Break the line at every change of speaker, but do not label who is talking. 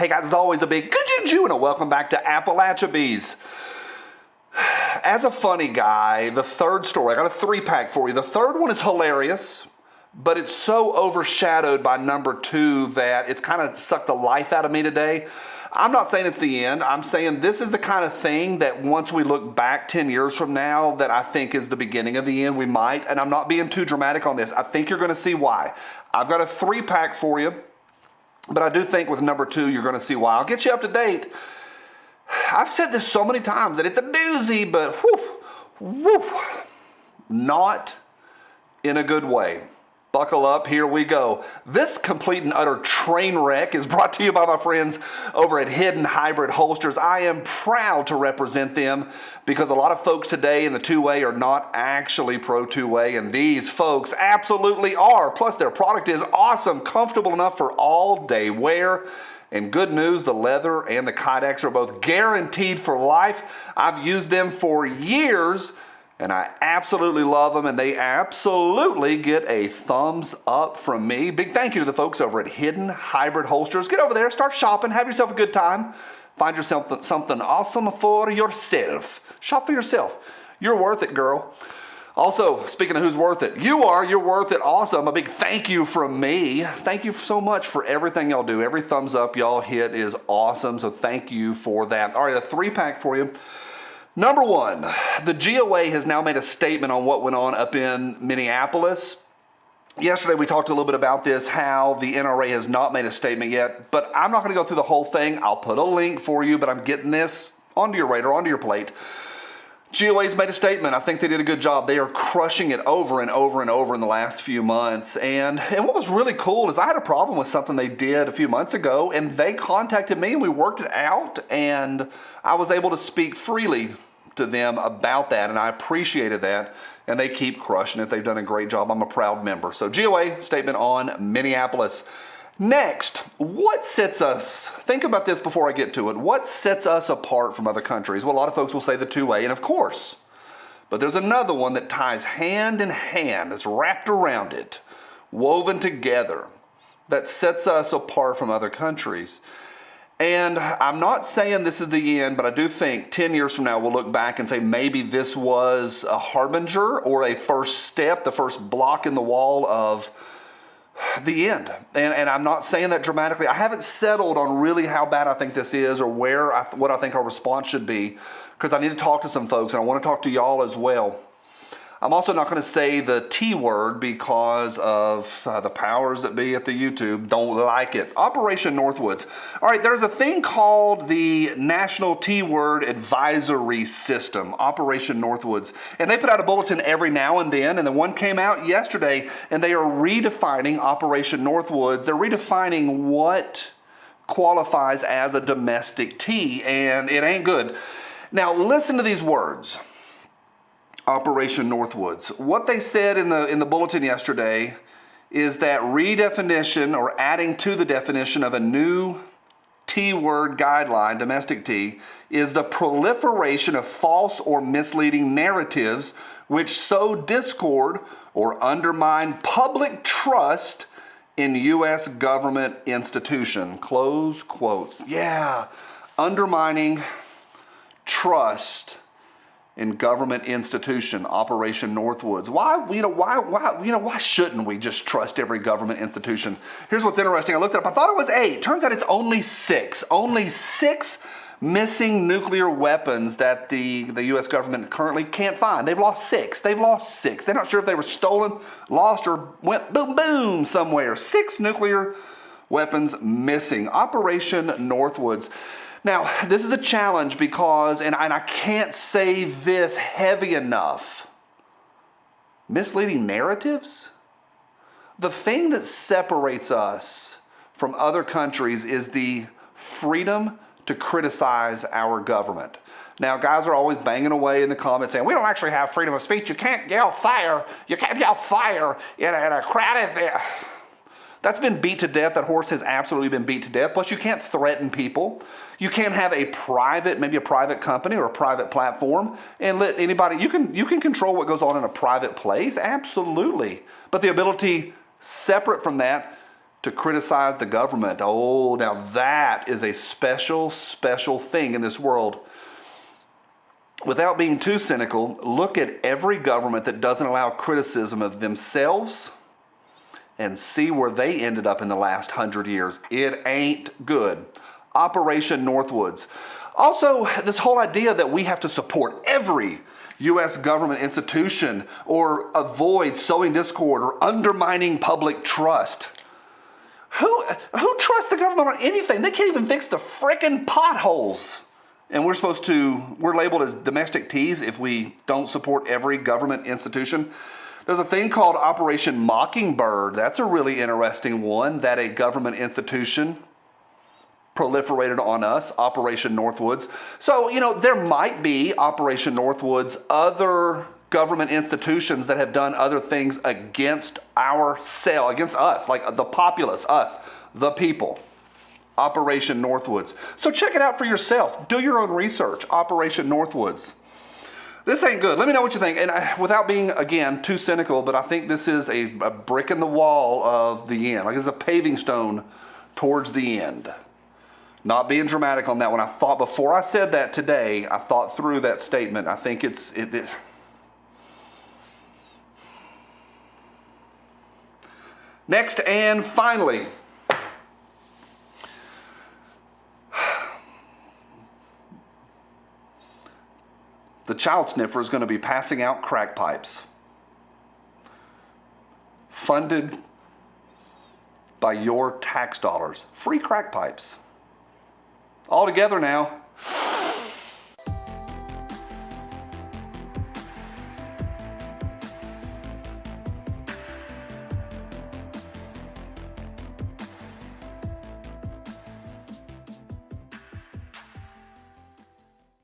Hey guys, as always, a big good Jew and a welcome back to Appalachia Bees. As a funny guy, the third story, I got a 3-pack for you. The third one is hilarious, but it's so overshadowed by number 2 that it's kind of sucked the life out of me today. I'm not saying it's the end. I'm saying this is the kind of thing that once we look back 10 years from now that I think is the beginning of the end. We might, and I'm not being too dramatic on this. I think you're going to see why. I've got a 3-pack for you, but I do think with number 2, you're going to see why. I'll get you up to date. I've said this so many times that it's a doozy, but not in a good way. Buckle up, here we go. This complete and utter train wreck is brought to you by my friends over at Hidden Hybrid Holsters. I am proud to represent them because a lot of folks today in the two-way are not actually pro two-way, and these folks absolutely are. Plus, their product is awesome, comfortable enough for all-day wear. And good news, the leather and the Kydex are both guaranteed for life. I've used them for years, and I absolutely love them, and they absolutely get a thumbs up from me. Big thank you to the folks over at Hidden Hybrid Holsters. Get over there, start shopping, have yourself a good time. Find yourself something awesome for yourself. Shop for yourself. You're worth it, girl. Also, speaking of who's worth it, you're worth it. Awesome. A big thank you from me. Thank you so much for everything y'all do. Every thumbs up y'all hit is awesome, so thank you for that. All right, a 3-pack for you. Number 1, the GOA has now made a statement on what went on up in Minneapolis. Yesterday we talked a little bit about this, how the NRA has not made a statement yet, but I'm not going to go through the whole thing. I'll put a link for you, but I'm getting this onto your radar, onto your plate. GOA's made a statement. I think they did a good job. They are crushing it over and over and over in the last few months. And what was really cool is I had a problem with something they did a few months ago, and they contacted me and we worked it out, and I was able to speak freely to them about that, and I appreciated that, and they keep crushing it. They've done a great job. I'm a proud member. So GOA statement on Minneapolis. Next, what sets us, think about this before I get to it, what sets us apart from other countries? Well, a lot of folks will say the two-way, and of course, but there's another one that ties hand in hand, it's wrapped around it, woven together, that sets us apart from other countries. And I'm not saying this is the end, but I do think 10 years from now we'll look back and say maybe this was a harbinger or a first step, the first block in the wall of the end. And I'm not saying that dramatically. I haven't settled on really how bad I think this is or what I think our response should be, because I need to talk to some folks and I want to talk to y'all as well. I'm also not going to say the T word because of the powers that be at the YouTube don't like it. Operation Northwoods. All right, there's a thing called the National T Word Advisory System, Operation Northwoods. And they put out a bulletin every now and then the one came out yesterday, and they are redefining Operation Northwoods. They're redefining what qualifies as a domestic tea, and it ain't good. Now, listen to these words. Operation Northwoods. What they said in the bulletin yesterday is that redefinition or adding to the definition of a new T word guideline, domestic tea, is the proliferation of false or misleading narratives which sow discord or undermine public trust in U.S. government institution. Close quotes. Yeah, undermining trust in government institution, Operation Northwoods. Why shouldn't we just trust every government institution? Here's what's interesting. I looked it up. I thought it was 8. Turns out it's only 6. Only 6 missing nuclear weapons that the U.S. government currently can't find. They've lost 6. They're not sure if they were stolen, lost, or went boom, boom somewhere. 6 nuclear weapons missing. Operation Northwoods. Now, this is a challenge because, and I can't say this heavy enough, misleading narratives? The thing that separates us from other countries is the freedom to criticize our government. Now, guys are always banging away in the comments saying, we don't actually have freedom of speech. You can't yell fire. You can't yell fire in a crowded... That's been beat to death. That horse has absolutely been beat to death. Plus, you can't threaten people. You can't have maybe a private company or a private platform and let anybody, you can control what goes on in a private place, absolutely. But the ability, separate from that, to criticize the government. Oh, now that is a special, special thing in this world. Without being too cynical, look at every government that doesn't allow criticism of themselves and see where they ended up in the last 100 years. It ain't good. Operation Northwoods. Also, this whole idea that we have to support every U.S. government institution or avoid sowing discord or undermining public trust. Who trusts the government on anything? They can't even fix the frickin' potholes. And we're labeled as domestic teas if we don't support every government institution. There's a thing called Operation Mockingbird. That's a really interesting one, that a government institution proliferated on us, Operation Northwoods. So, there might be Operation Northwoods, other government institutions that have done other things against against us, like the populace, us, the people. Operation Northwoods. So check it out for yourself. Do your own research. Operation Northwoods. This ain't good. Let me know what you think. And without being, again, too cynical, but I think this is a brick in the wall of the end. Like it's a paving stone towards the end. Not being dramatic on that one. Before I said that today, I thought through that statement. I think it. Next and finally, the child sniffer is going to be passing out crack pipes funded by your tax dollars. Free crack pipes. All together now.